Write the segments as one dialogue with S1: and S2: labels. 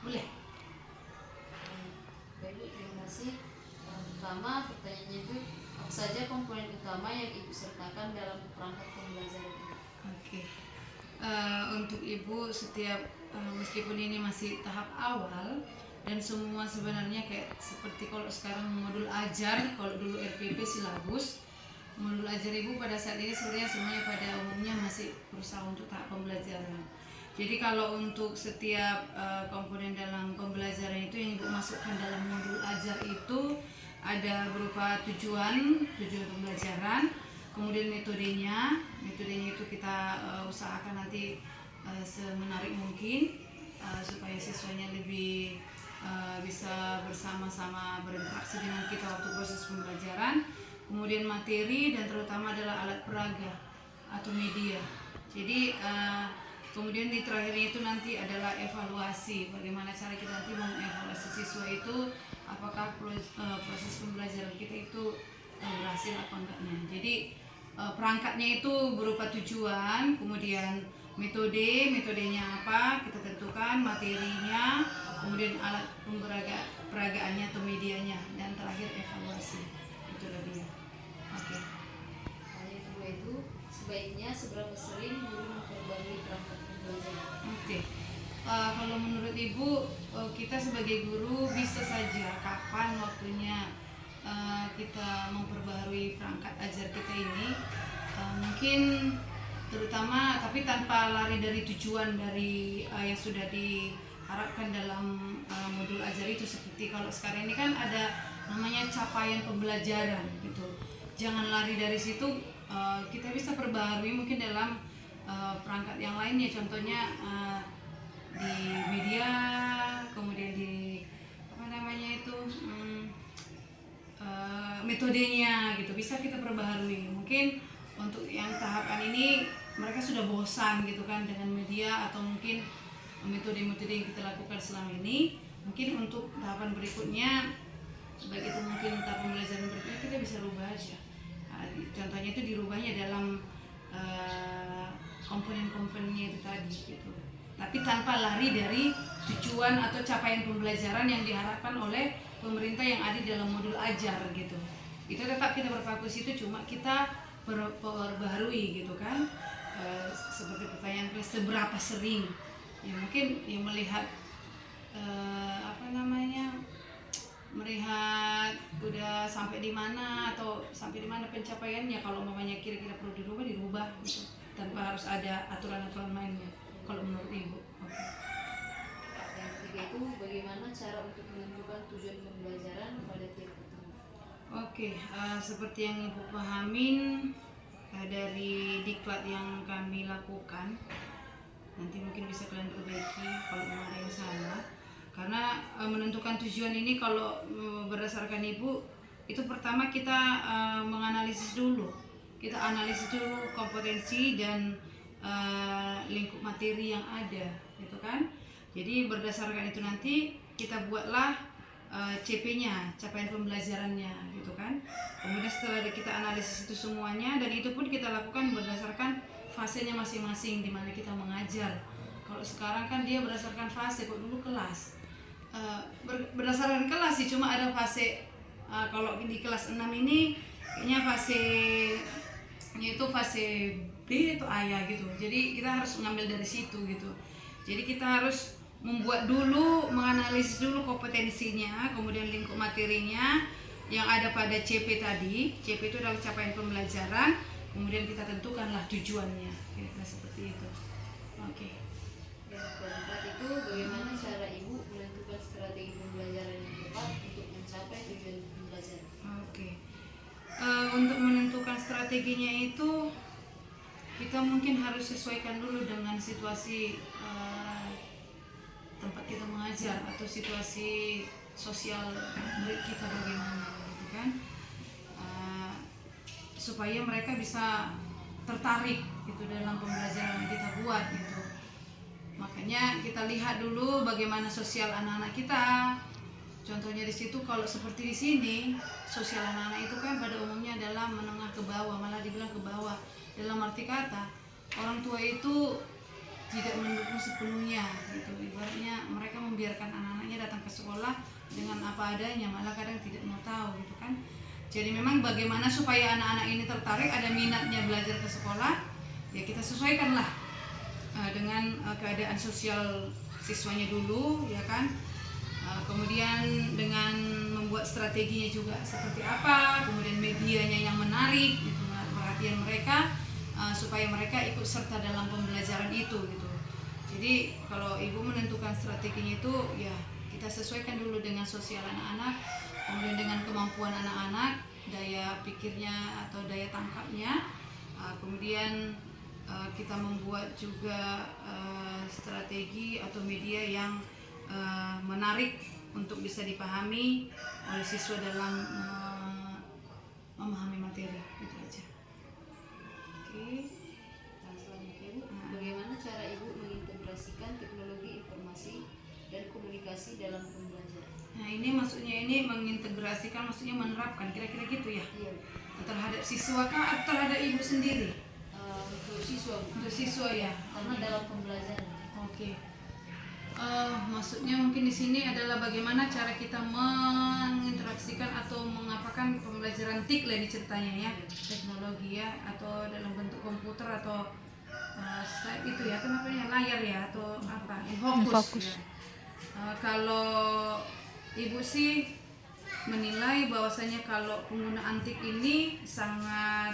S1: Boleh. Baik, Bu, terima kasih. Pertama, pertanyaannya itu apa saja komponen utama yang Ibu sertakan dalam perangkat pembelajaran ini?
S2: Oke. Untuk Ibu setiap meskipun ini masih tahap awal dan semua sebenarnya kayak seperti kalau sekarang modul ajar, kalau dulu RPP silabus, modul ajar Ibu pada saat ini sebenarnya semuanya pada umumnya masih berusaha untuk tahap pembelajaran. Jadi kalau untuk setiap komponen dalam pembelajaran itu yang Ibu masukkan dalam modul ajar itu ada berupa tujuan pembelajaran, kemudian metodenya itu kita usahakan nanti semenarik mungkin supaya siswanya lebih bisa bersama-sama berinteraksi dengan kita waktu proses pembelajaran. Kemudian materi dan terutama adalah alat peraga atau media. Jadi kemudian di terakhirnya itu nanti adalah evaluasi, bagaimana cara kita nanti mengevaluasi siswa itu apakah proses pembelajaran kita itu berhasil apa enggaknya. Jadi perangkatnya itu berupa tujuan, kemudian metodenya apa kita tentukan, materinya, kemudian alat peragaannya atau medianya, dan terakhir evaluasi. Itulah dia. Oke.
S1: Yang kedua itu sebaiknya seberapa sering guru memperbarui perangkat pembelajaran?
S2: Oke. Kalau menurut Ibu, kita sebagai guru bisa saja kapan waktunya kita memperbaharui perangkat ajar kita ini. Mungkin terutama tapi tanpa lari dari tujuan dari yang sudah diharapkan dalam modul ajar itu. Seperti kalau sekarang ini kan ada namanya capaian pembelajaran gitu. Jangan lari dari situ, kita bisa perbaharui mungkin dalam perangkat yang lainnya, contohnya di media, kemudian di apa namanya itu metodenya gitu bisa kita perbaharui. Mungkin untuk yang tahapan ini mereka sudah bosan gitu kan dengan media atau mungkin metode-metode yang kita lakukan selama ini. Mungkin untuk tahapan berikutnya, baik itu mungkin tahap pembelajaran berikutnya, kita bisa rubah aja. Contohnya itu dirubahnya dalam komponen-komponennya itu tadi gitu. Tapi tanpa lari dari tujuan atau capaian pembelajaran yang diharapkan oleh pemerintah yang ada dalam modul ajar gitu. Itu tetap kita berfokus itu, cuma kita perbaharui gitu kan. Seperti pertanyaan seberapa sering, ya mungkin yang melihat melihat udah sampai di mana atau sampai di mana pencapaiannya. Kalau mamanya kira-kira perlu dirubah gitu, tanpa harus ada aturan-aturan mainnya. Kalau menurut Ibu. Oke.
S1: Yang ketiga itu bagaimana cara untuk menentukan tujuan pembelajaran pada tiap pertemuan?
S2: Oke, seperti yang Ibu pahamin dari diklat yang kami lakukan, nanti mungkin bisa kalian perbaiki kalau memang ada yang salah. Karena menentukan tujuan ini kalau berdasarkan Ibu, itu pertama kita menganalisis dulu. Kita analisis dulu kompetensi dan lingkup materi yang ada, gitu kan. Jadi berdasarkan itu nanti kita buatlah CP-nya, capaian pembelajarannya, gitu kan. Kemudian setelah kita analisis itu semuanya, dan itu pun kita lakukan berdasarkan fasenya masing-masing di mana kita mengajar. Kalau sekarang kan dia berdasarkan fase, kok dulu kelas. Berdasarkan kelas sih, cuma ada fase kalau di kelas 6 ini kayaknya itu fase B atau A ya gitu. Jadi kita harus mengambil dari situ gitu. Jadi kita harus membuat dulu, menganalisis dulu kompetensinya, kemudian lingkup materinya yang ada pada CP tadi. CP itu adalah capaian pembelajaran, kemudian kita tentukanlah tujuannya, kira-kira seperti itu. Oke.
S1: Yang keempat itu bagaimana cara Ibu menentukan strategi pembelajaran yang tepat untuk mencapai tujuan pembelajaran?
S2: Oke. Untuk menentukan strateginya itu kita mungkin harus sesuaikan dulu dengan situasi tempat kita mengajar atau situasi sosial murid kita bagaimana gitu kan, supaya mereka bisa tertarik gitu dalam pembelajaran yang kita buat gitu. Makanya kita lihat dulu bagaimana sosial anak-anak kita. Contohnya di situ, kalau seperti di sini, sosial anak-anak itu kan pada umumnya adalah menengah ke bawah, malah dibilang ke bawah. Dalam arti kata, orang tua itu tidak mendukung sepenuhnya gitu. Ibaratnya mereka membiarkan anak-anaknya datang ke sekolah dengan apa adanya, malah kadang tidak mau tahu gitu kan. Jadi memang bagaimana supaya anak-anak ini tertarik, ada minatnya belajar ke sekolah, ya kita sesuaikanlah dengan keadaan sosial siswanya dulu, ya kan. Kemudian dengan membuat strateginya juga seperti apa, kemudian medianya yang menarik, gitu, menarik perhatian mereka, supaya mereka ikut serta dalam pembelajaran itu, gitu. Jadi kalau ibu menentukan strateginya itu, ya kita sesuaikan dulu dengan sosial anak-anak, kemudian dengan kemampuan anak-anak, daya pikirnya atau daya tangkapnya, kemudian kita membuat juga strategi atau media yang menarik untuk bisa dipahami oleh siswa dalam memahami materi, gitu aja. Oke.
S1: Nah, selanjutnya Bu, bagaimana cara Ibu mengintegrasikan teknologi informasi dan komunikasi dalam pembelajaran?
S2: Nah, ini maksudnya ini mengintegrasikan, maksudnya menerapkan, kira-kira gitu ya?
S1: Iya.
S2: Terhadap siswa kah atau terhadap ibu sendiri?
S1: Untuk siswa Bu.
S2: Untuk siswa ya.
S1: Karena dalam pembelajaran.
S2: Oke. Maksudnya mungkin di sini adalah bagaimana cara kita menginteraksikan atau mengapakan pembelajaran TIK lah ceritanya ya, teknologi ya, atau dalam bentuk komputer atau slide itu ya, kenapa ya, layar ya, atau apa, fokus. Ya. Kalau ibu sih menilai bahwasanya kalau penggunaan TIK ini sangat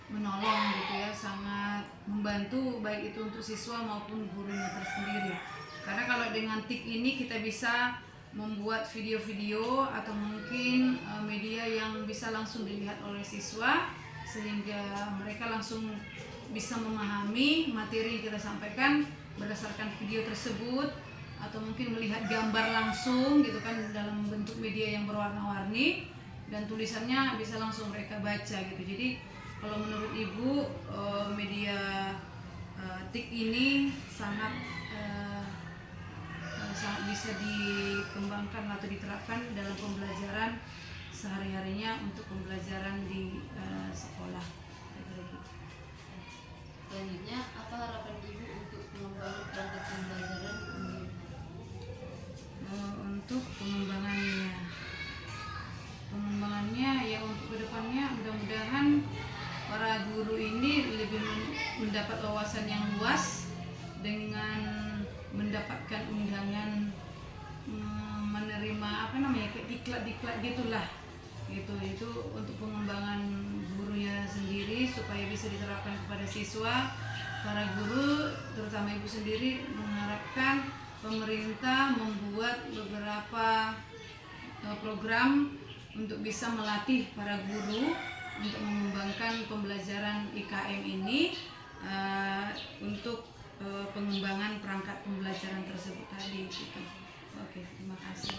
S2: menolong gitu ya, sangat membantu baik itu untuk siswa maupun gurunya tersendiri. Karena kalau dengan TIK ini kita bisa membuat video-video atau mungkin media yang bisa langsung dilihat oleh siswa, sehingga mereka langsung bisa memahami materi yang kita sampaikan berdasarkan video tersebut, atau mungkin melihat gambar langsung gitu kan dalam bentuk media yang berwarna-warni, dan tulisannya bisa langsung mereka baca gitu. Jadi kalau menurut ibu media TIK ini sangat bisa dikembangkan atau diterapkan dalam pembelajaran sehari-harinya untuk pembelajaran di sekolah.
S1: Selanjutnya, apa harapan Ibu untuk pengembangan perangkat pembelajaran di pemerintahan?
S2: Untuk pengembangannya ya, untuk kedepannya mudah-mudahan para guru ini lebih mendapat wawasan yang luas dengan mendapatkan undangan, menerima kayak diklat gitulah gitu. Itu untuk pengembangan gurunya sendiri supaya bisa diterapkan kepada siswa. Para guru terutama ibu sendiri mengharapkan pemerintah membuat beberapa program untuk bisa melatih para guru untuk mengembangkan pembelajaran IKM ini untuk pengembangan perangkat pembelajaran tersebut tadi gitu. Oke, terima kasih.